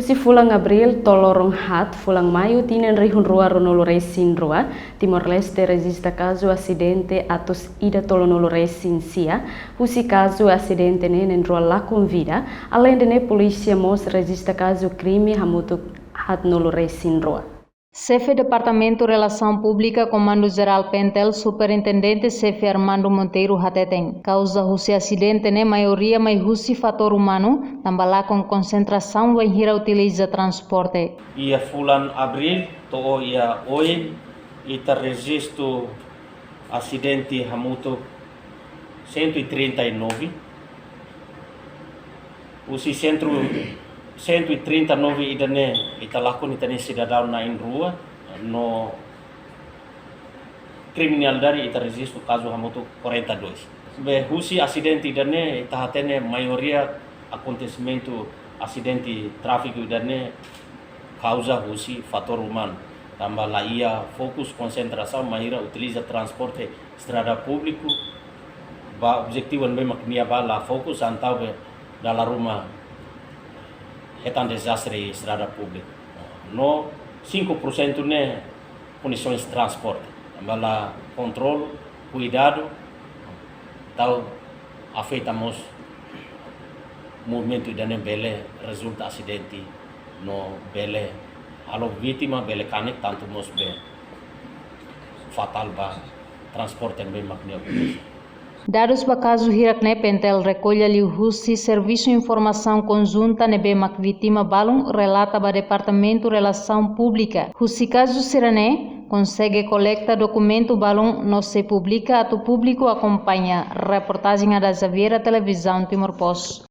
Husi fulang Abril tolorong hat fulang Maio tinen rihun rua ronolo resin rua Timor-Leste registra caso acidente atos ida tolonolo resin sia husi caso acidente nenen rua la convida além de ne polícia mos registra caso crime hamutu hat nolo resin rua. Chefe Departamento Relação Pública, Comando-Geral Pentel, Superintendente Chefe Armando Monteiro Hateten. Causa husi acidente ne maioria mai husi fator humano, tambala com concentração vai hira utiliza transporte. Ia fulan Abril, to ia oi, ita registro acidente hamuto 139. Husi centro 139 idane italakon itane cidadão na rua no criminal dari ita registro caso hamuto 42. Be husi acidente idane itahatene maioria acontecimento acidente tráfico idane causa husi fator humano. Tambah lá ia fokus concentração maíra utiliza transporte estrada público ba objetivo bem maknia ba lá fokus antau dalam rumah etan desastre estrada pública. No 5% ne condições de transporte. Tambah controle, cuidado, tal afetamos movimento dan bele resulta acidente no bele alo vítima bele kanik tanto mos be fatal ba transporte bem maknia. Dados para caso Hirakne Pentel recolhe ali o Husi Serviço de Informação Conjunta nebe mak vítima balum relata para Departamento Relação Pública. Husi caso Sirane consegue coleta documento balum não se publica, a tu público acompanha. Reportagem da Xaviera Televisão Timor Post.